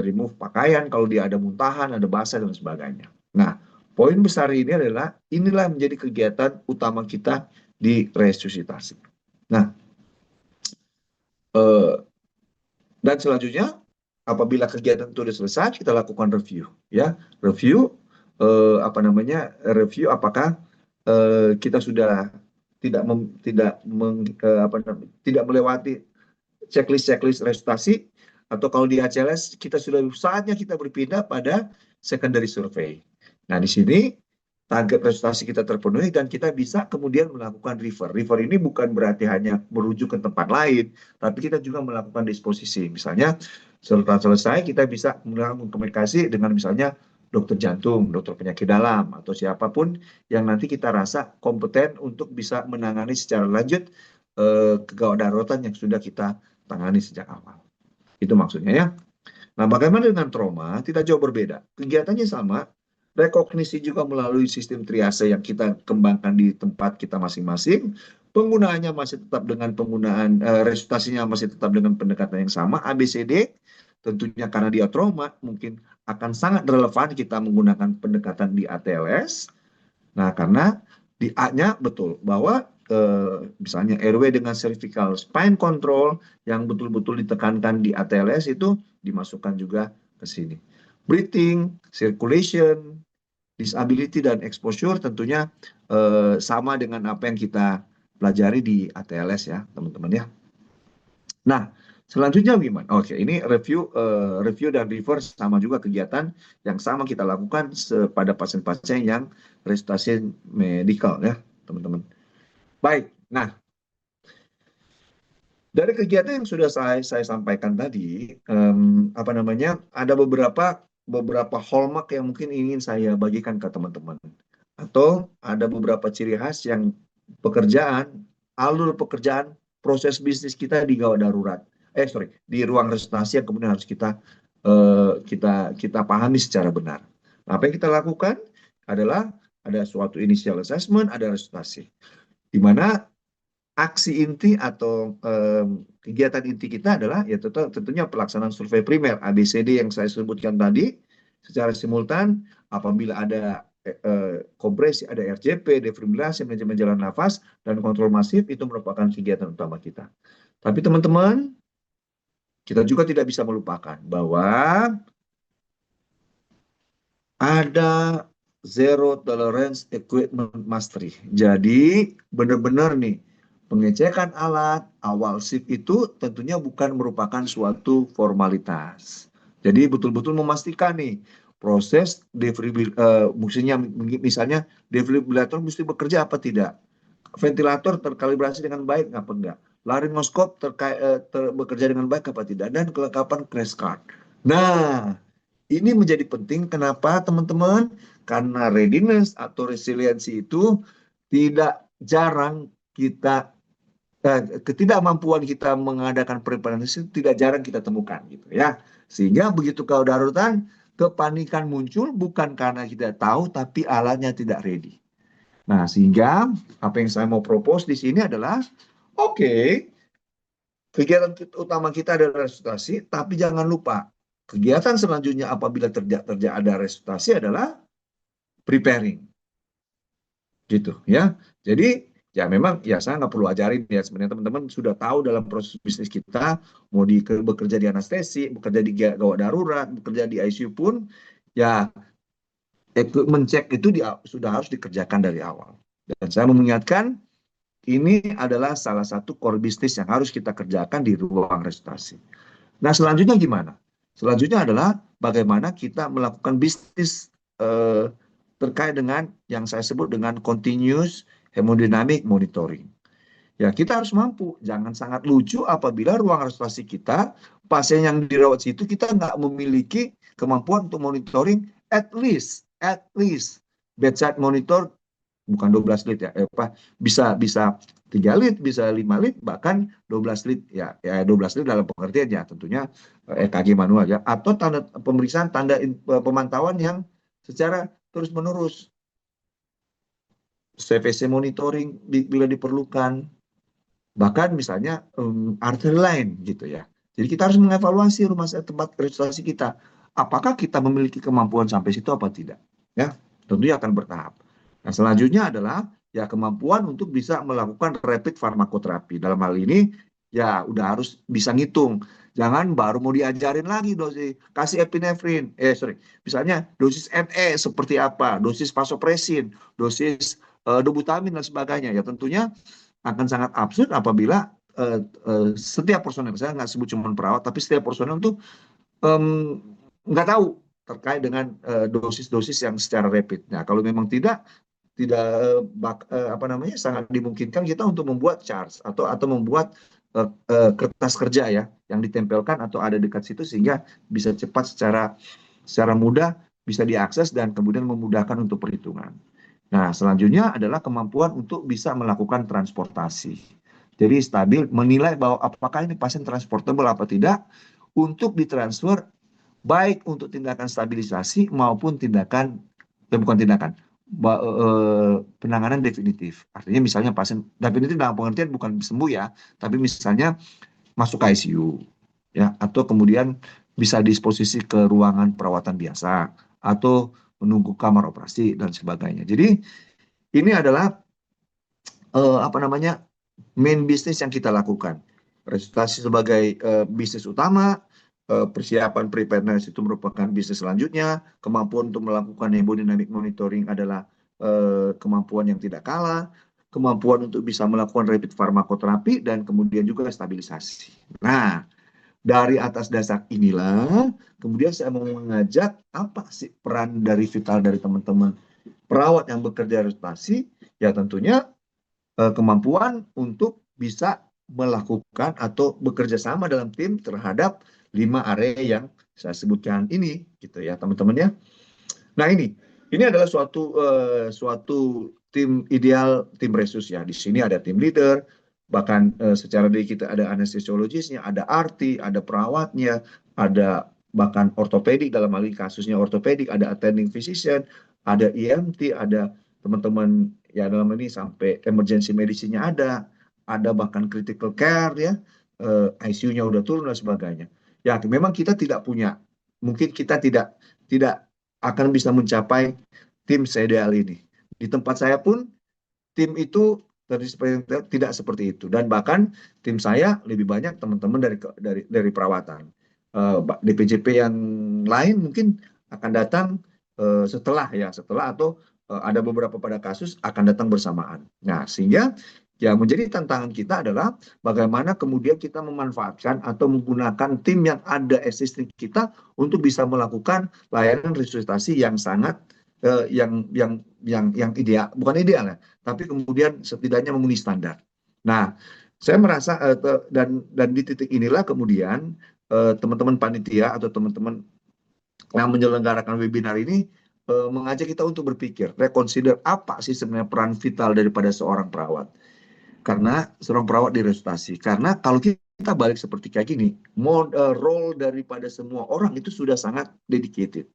remove pakaian kalau dia ada muntahan, ada basah dan sebagainya. Nah, poin besar ini adalah inilah menjadi kegiatan utama kita di resusitasi. Nah, eh, dan selanjutnya apabila kegiatan itu sudah selesai, kita lakukan review, ya, review apa namanya, review apakah kita sudah tidak melewati checklist resusitasi, atau kalau di HCLS kita sudah saatnya kita berpindah pada secondary survey. Nah, di sini target resusitasi kita terpenuhi dan kita bisa kemudian melakukan refer. Refer ini bukan berarti hanya merujuk ke tempat lain, tapi kita juga melakukan disposisi. Misalnya setelah selesai kita bisa melakukan komunikasi dengan misalnya dokter jantung, dokter penyakit dalam, atau siapapun yang nanti kita rasa kompeten untuk bisa menangani secara lanjut kegawat daruratan yang sudah kita tangani sejak awal. Itu maksudnya ya. Nah, bagaimana dengan trauma? Tidak jauh berbeda. Kegiatannya sama, rekognisi juga melalui sistem triase yang kita kembangkan di tempat kita masing-masing. Penggunaannya masih tetap dengan penggunaan, resusitasinya masih tetap dengan pendekatan yang sama, ABCD. Tentunya karena dia trauma, mungkin akan sangat relevan kita menggunakan pendekatan di ATLS. Nah, karena di A-nya betul bahwa misalnya airway dengan cervical spine control yang betul-betul ditekankan di ATLS itu dimasukkan juga ke sini. Breathing, circulation, disability dan exposure tentunya sama dengan apa yang kita pelajari di ATLS ya, teman-teman ya. Nah, selanjutnya gimana? Oke, ini review dan reverse sama juga kegiatan yang sama kita lakukan pada pasien-pasien yang resusitasi medikal ya, teman-teman. Baik, nah dari kegiatan yang sudah saya sampaikan tadi, apa namanya, ada beberapa hallmark yang mungkin ingin saya bagikan ke teman-teman, atau ada beberapa ciri khas yang alur pekerjaan, proses bisnis kita di gawat darurat, di ruang resusitasi yang kemudian harus kita pahami secara benar. Nah, apa yang kita lakukan adalah ada suatu initial assessment, ada resusitasi, di mana aksi inti atau kegiatan inti kita adalah ya tentunya pelaksanaan survei primer ABCD yang saya sebutkan tadi secara simultan. Apabila ada kompresi, ada RJP, defibrilasi, manajemen jalan nafas, dan kontrol masif, itu merupakan kegiatan utama kita. Tapi teman-teman, kita juga tidak bisa melupakan bahwa ada zero tolerance equipment mastery. Jadi benar-benar nih, pengecekan alat awal shift itu tentunya bukan merupakan suatu formalitas. Jadi betul-betul memastikan nih proses misalnya defibrillator mesti bekerja apa tidak, ventilator terkalibrasi dengan baik apa enggak, laringoskop bekerja dengan baik apa tidak, dan kelengkapan crash card. Nah, ini menjadi penting. Kenapa, teman-teman? Karena readiness atau resiliensi itu tidak jarang ketidakmampuan kita mengadakan preparasi tidak jarang kita temukan gitu ya. Sehingga begitu kalau darurat, kepanikan muncul bukan karena kita tahu tapi alatnya tidak ready. Nah, sehingga apa yang saya mau propose di sini adalah oke, kegiatan utama kita adalah resusitasi, tapi jangan lupa kegiatan selanjutnya apabila ada resusitasi adalah preparing, gitu ya. Jadi ya memang ya saya nggak perlu ajarin ya, sebenarnya teman-teman sudah tahu dalam proses bisnis kita, mau bekerja di anestesi, bekerja di gawat darurat, bekerja di ICU pun ya mencek itu sudah harus dikerjakan dari awal. Dan saya mengingatkan ini adalah salah satu core bisnis yang harus kita kerjakan di ruang resusitasi. Nah, selanjutnya gimana? Selanjutnya adalah bagaimana kita melakukan bisnis terkait dengan yang saya sebut dengan continuous hemodynamic monitoring. Ya, kita harus mampu. Jangan sangat lucu apabila ruang resusitasi kita, pasien yang dirawat situ, kita nggak memiliki kemampuan untuk monitoring at least bedside monitor, bukan 12 lead ya, bisa 3 lead, bisa 5 lead, bahkan 12 lead ya 12 lead dalam pengertian ya tentunya EKG manual ya, atau pemeriksaan tanda pemantauan yang secara terus menerus. CVC monitoring bila diperlukan, bahkan misalnya arteri lain gitu ya. Jadi kita harus mengevaluasi rumah sakit tempat registrasi kita. Apakah kita memiliki kemampuan sampai situ apa tidak? Ya, tentunya akan bertahap. Nah, selanjutnya adalah ya kemampuan untuk bisa melakukan rapid farmakoterapi. Dalam hal ini ya udah harus bisa ngitung. Jangan baru mau diajarin lagi dosis kasih epinefrin. Sorry. Misalnya dosis NE seperti apa, dosis vasopresin, dosis dobutamin dan sebagainya. Ya tentunya akan sangat absurd apabila setiap personel, saya nggak sebut cuma perawat, tapi setiap personel itu em, nggak tahu terkait dengan dosis-dosis yang secara rapid. Nah, kalau memang tidak apa namanya sangat dimungkinkan kita untuk membuat charts atau membuat kertas kerja ya yang ditempelkan atau ada dekat situ sehingga bisa cepat secara mudah bisa diakses dan kemudian memudahkan untuk perhitungan. Nah, selanjutnya adalah kemampuan untuk bisa melakukan transportasi. Jadi stabil menilai bahwa apakah ini pasien transportable apa tidak untuk ditransfer baik untuk tindakan stabilisasi maupun bukan tindakan, penanganan definitif. Artinya misalnya pasien definitif dalam pengertian bukan sembuh ya, tapi misalnya masuk ke ICU ya atau kemudian bisa disposisi ke ruangan perawatan biasa atau menunggu kamar operasi dan sebagainya. Jadi ini adalah apa namanya main bisnis yang kita lakukan. Registrasi sebagai bisnis utama, persiapan preparedness itu merupakan bisnis selanjutnya, kemampuan untuk melakukan hemodynamic monitoring adalah kemampuan yang tidak kalah, kemampuan untuk bisa melakukan rapid farmakoterapi, dan kemudian juga stabilisasi. Nah, dari atas dasar inilah, kemudian saya mau mengajak apa sih peran dari vital dari teman-teman perawat yang bekerja registrasi, ya tentunya kemampuan untuk bisa melakukan atau bekerja sama dalam tim terhadap 5 area yang saya sebutkan ini, gitu ya teman-teman ya. Nah ini adalah suatu tim ideal, tim resus ya. Di sini ada tim leader, bahkan secara dari kita ada anestesiologisnya, ada arti, ada perawatnya, ada bahkan ortopedik dalam hal ini kasusnya ortopedik, ada attending physician, ada EMT, ada teman-teman ya dalam ini sampai emergency medicine-nya ada bahkan critical care ya, ICU-nya udah turun dan sebagainya. Ya memang kita tidak punya, mungkin kita tidak akan bisa mencapai tim seideal ini. Di tempat saya pun tim itu tidak seperti itu dan bahkan tim saya lebih banyak teman-teman dari perawatan. DPJP yang lain mungkin akan datang setelah atau ada beberapa pada kasus akan datang bersamaan. Nah, sehingga yang menjadi tantangan kita adalah bagaimana kemudian kita memanfaatkan atau menggunakan tim yang ada existing kita untuk bisa melakukan layanan resusitasi yang sangat yang ideal, bukan ideal ya, tapi kemudian setidaknya memenuhi standar. Nah, saya merasa dan di titik inilah kemudian teman-teman panitia atau teman-teman yang menyelenggarakan webinar ini mengajak kita untuk berpikir, reconsider apa sih sebenarnya peran vital daripada seorang perawat. Karena seorang perawat di resusitasi. Karena kalau kita balik seperti kayak gini, role daripada semua orang itu sudah sangat dedicated.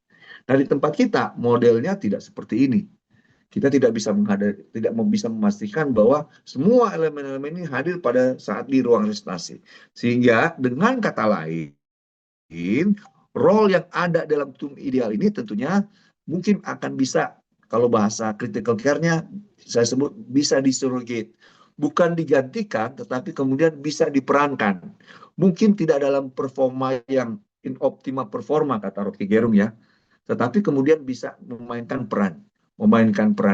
Dari tempat kita, modelnya tidak seperti ini. Kita tidak bisa memastikan bahwa semua elemen-elemen ini hadir pada saat di ruang resusitasi. Sehingga dengan kata lain, role yang ada dalam tim ideal ini tentunya mungkin akan bisa, kalau bahasa critical care-nya saya sebut bisa disurrogate. Bukan digantikan, tetapi kemudian bisa diperankan. Mungkin tidak dalam performa yang in optima performa, kata Rocky Gerung ya, tetapi kemudian bisa memainkan peran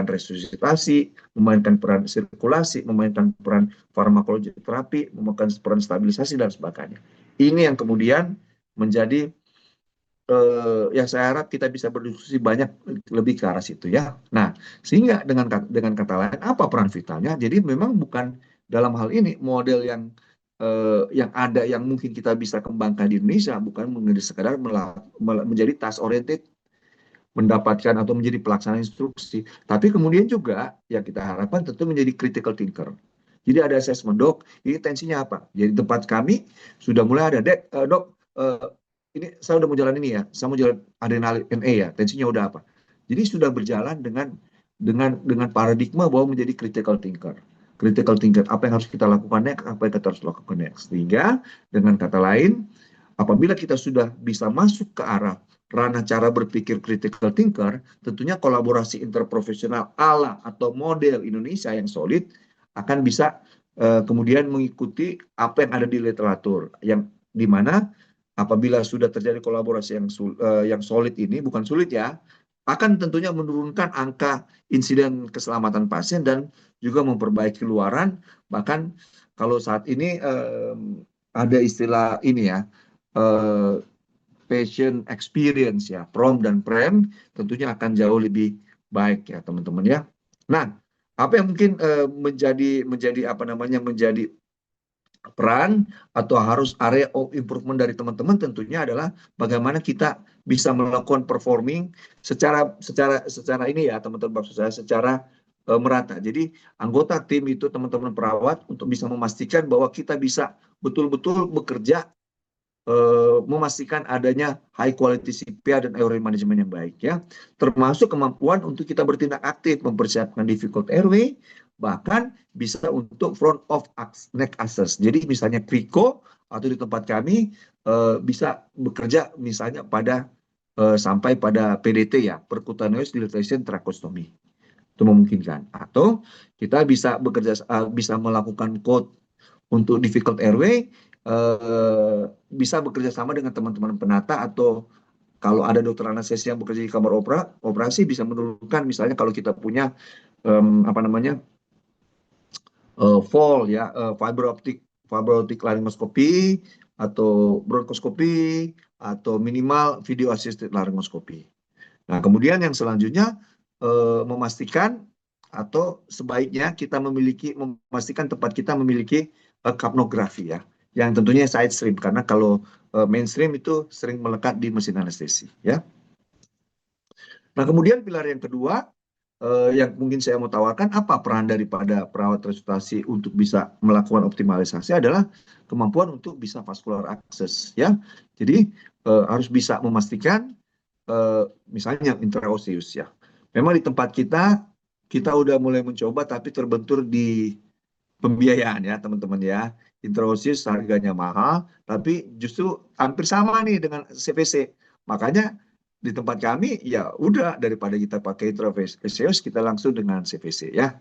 resusitasi, memainkan peran sirkulasi, memainkan peran farmakologi terapi, memainkan peran stabilisasi dan sebagainya. Ini yang kemudian menjadi yang saya harap kita bisa berdiskusi banyak lebih ke arah situ ya. Nah, sehingga dengan kata lain apa peran vitalnya? Jadi memang bukan dalam hal ini model yang ada yang mungkin kita bisa kembangkan di Indonesia bukan menjadi sekadar menjadi task oriented, mendapatkan atau menjadi pelaksana instruksi, tapi kemudian juga yang kita harapkan tentu menjadi critical thinker. Jadi ada assessment, dok, ini tensinya apa? Jadi tempat kami sudah mulai ada, dok, ini saya udah mau jalan ini ya, saya mau jalan adrenalin NA ya, tensinya udah apa? Jadi sudah berjalan dengan dengan paradigma bahwa menjadi critical thinker. Critical thinker, apa yang harus kita lakukan next, apa yang kita harus lakukan next. Sehingga dengan kata lain, apabila kita sudah bisa masuk ke arah ranah cara berpikir critical thinker, tentunya kolaborasi interprofesional ala atau model Indonesia yang solid akan bisa kemudian mengikuti apa yang ada di literatur, yang dimana apabila sudah terjadi kolaborasi yang solid ini, bukan sulit ya, akan tentunya menurunkan angka insiden keselamatan pasien dan juga memperbaiki keluaran. Bahkan kalau saat ini ada istilah ini ya, eh, patient experience ya, PROM dan PREM tentunya akan jauh lebih baik ya teman-teman ya. Nah, apa yang mungkin menjadi apa namanya menjadi peran atau harus area of improvement dari teman-teman tentunya adalah bagaimana kita bisa melakukan performing secara ini ya teman-teman, maksud saya secara merata. Jadi anggota tim itu teman-teman perawat untuk bisa memastikan bahwa kita bisa betul-betul bekerja memastikan adanya high quality CPR dan airway management yang baik ya, termasuk kemampuan untuk kita bertindak aktif mempersiapkan difficult airway, bahkan bisa untuk front of neck access. Jadi misalnya Kriko atau di tempat kami bisa bekerja misalnya pada sampai pada PDT ya, percutaneous dilatation tracheostomy. Itu memungkinkan. Atau kita bisa bekerja bisa melakukan code untuk difficult airway, bisa bekerja sama dengan teman-teman penata, atau kalau ada dokter anestesi yang bekerja di kamar operasi bisa menurunkan misalnya kalau kita punya apa namanya fall ya, fiber optic laryngoscopy atau bronkoskopi atau minimal video assisted laryngoscopy. Nah, kemudian yang selanjutnya memastikan atau sebaiknya kita memastikan tempat kita memiliki kapnografi ya, yang tentunya side stream karena kalau mainstream itu sering melekat di mesin anestesi ya. Nah, kemudian pilar yang kedua yang mungkin saya mau tawarkan, apa peran daripada perawat resusitasi untuk bisa melakukan optimalisasi adalah kemampuan untuk bisa vascular access ya. Jadi harus bisa memastikan misalnya intraoseus ya. Memang di tempat kita udah mulai mencoba tapi terbentur di pembiayaan ya teman-teman ya. Intraoseus harganya mahal, tapi justru hampir sama nih dengan CVC. Makanya di tempat kami ya udah, daripada kita pakai intraoseus kita langsung dengan CVC ya.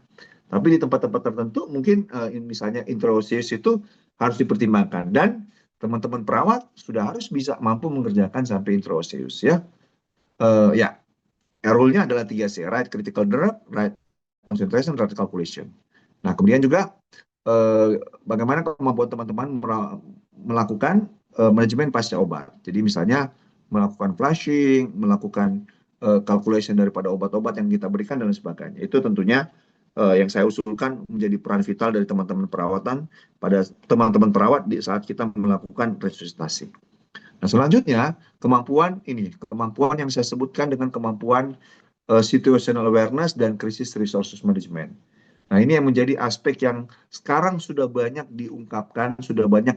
Tapi di tempat-tempat tertentu mungkin misalnya intraoseus itu harus dipertimbangkan, dan teman-teman perawat sudah harus bisa mampu mengerjakan sampai intraoseus ya. Ya, rule-nya adalah 3C, right critical drug, right concentration, right calculation. Nah, kemudian juga bagaimana kemampuan teman-teman melakukan manajemen pasca obat. Jadi misalnya melakukan flushing, melakukan calculation daripada obat-obat yang kita berikan dan sebagainya. Itu tentunya yang saya usulkan menjadi peran vital dari teman-teman perawatan pada teman-teman perawat di saat kita melakukan resusitasi. Nah, selanjutnya kemampuan yang saya sebutkan dengan kemampuan situational awareness dan crisis resources management. Nah, ini yang menjadi aspek yang sekarang sudah banyak diungkapkan, sudah banyak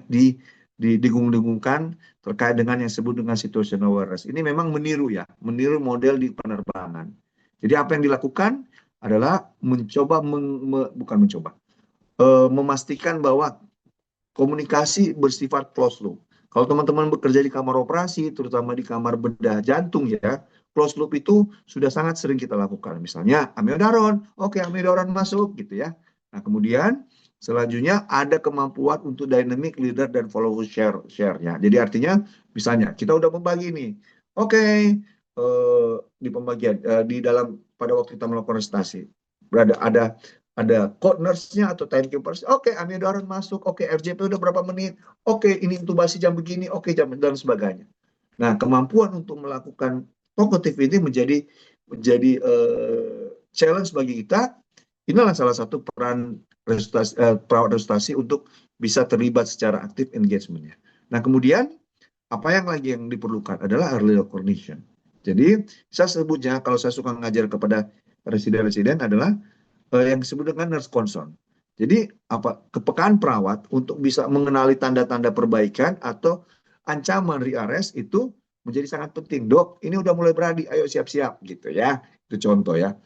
didengung-dengungkan terkait dengan yang disebut dengan situational awareness. Ini memang meniru model di penerbangan. Jadi apa yang dilakukan adalah memastikan bahwa komunikasi bersifat closed loop. Kalau teman-teman bekerja di kamar operasi, terutama di kamar bedah jantung ya, closed loop itu sudah sangat sering kita lakukan. Misalnya amiodaron, oke amiodaron masuk gitu ya. Nah, kemudian selanjutnya ada kemampuan untuk dynamic leader dan follow share-nya. Jadi artinya misalnya kita udah membagi nih, oke, di pembagian di dalam pada waktu kita melakukan resusitasi ada code nurse-nya atau timekeepers. Oke, amiodaron masuk. Oke, RJP udah berapa menit. Oke, ini intubasi jam begini. Oke, jam dan sebagainya. Nah, kemampuan untuk melakukan cognitive ini menjadi challenge bagi kita. Inilah salah satu peran perawat resusitasi untuk bisa terlibat secara aktif engagement-nya. Nah, kemudian apa yang lagi yang diperlukan adalah early recognition. Jadi, saya sebutnya kalau saya suka ngajar kepada residen-residen adalah yang disebut dengan nurse concern. Jadi kepekaan perawat untuk bisa mengenali tanda-tanda perbaikan atau ancaman re-arrest itu menjadi sangat penting. Dok, ini udah mulai berani, ayo siap-siap gitu ya. Itu contoh ya.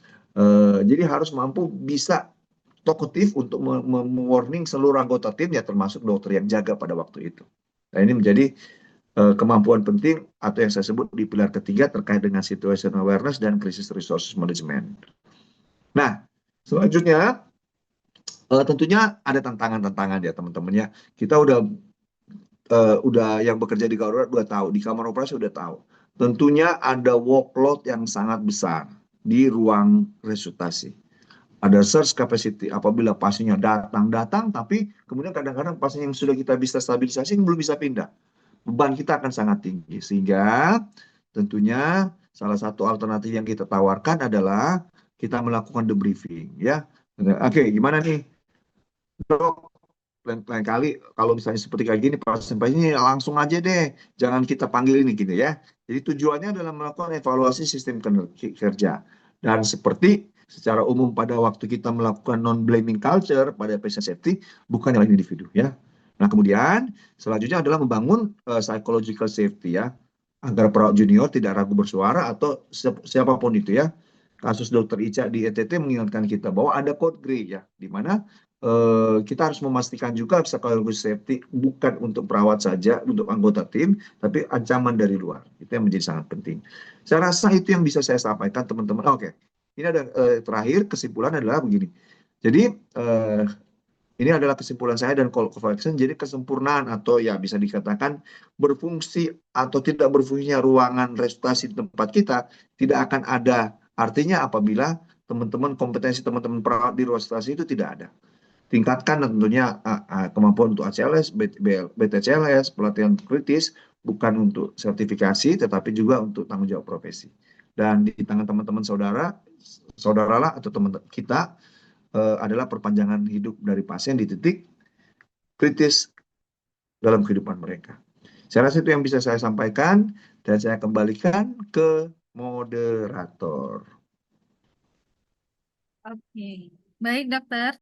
Jadi harus mampu bisa talkative untuk warning seluruh anggota tim ya termasuk dokter yang jaga pada waktu itu. Nah ini menjadi kemampuan penting atau yang saya sebut di pilar ketiga terkait dengan situation awareness dan crisis resources management. Nah, selanjutnya tentunya ada tantangan-tantangan ya teman-teman ya. Kita udah yang bekerja di Garuda udah tahu, di kamar operasi udah tahu. Tentunya ada workload yang sangat besar di ruang resusitasi. Ada surge capacity apabila pasiennya datang, tapi kemudian kadang-kadang pasien yang sudah kita bisa stabilisasi belum bisa pindah. Beban kita akan sangat tinggi. Sehingga tentunya salah satu alternatif yang kita tawarkan adalah kita melakukan debriefing ya. Oke, gimana nih dok? Lain kali kalau misalnya seperti kayak gini pasien-pasiennya langsung aja deh, jangan kita panggil ini gitu ya. Jadi tujuannya adalah melakukan evaluasi sistem kerja dan seperti secara umum pada waktu kita melakukan non blaming culture pada patient safety bukan yang individu ya. Nah kemudian selanjutnya adalah membangun psychological safety ya agar perawat junior tidak ragu bersuara atau siapapun itu ya. Kasus dokter Ica di ETT mengingatkan kita bahwa ada code grey ya, di mana kita harus memastikan juga psychological safety bukan untuk perawat saja, untuk anggota tim, tapi ancaman dari luar. Itu yang menjadi sangat penting. Saya rasa itu yang bisa saya sampaikan teman-teman. Oke, ini ada terakhir kesimpulan adalah begini. Jadi ini adalah kesimpulan saya dan call of action. Jadi kesempurnaan atau ya bisa dikatakan berfungsi atau tidak berfungsinya ruangan resusitasi di tempat kita tidak akan ada artinya apabila teman-teman kompetensi teman-teman perawat di ruang resusitasi itu tidak ada. Tingkatkan tentunya kemampuan untuk ACLS, BTCLS, pelatihan kritis, bukan untuk sertifikasi, tetapi juga untuk tanggung jawab profesi. Dan di tangan teman-teman saudaralah atau teman kita adalah perpanjangan hidup dari pasien di titik kritis dalam kehidupan mereka. Saya rasa itu yang bisa saya sampaikan dan saya kembalikan ke moderator. Oke. Baik, dokter.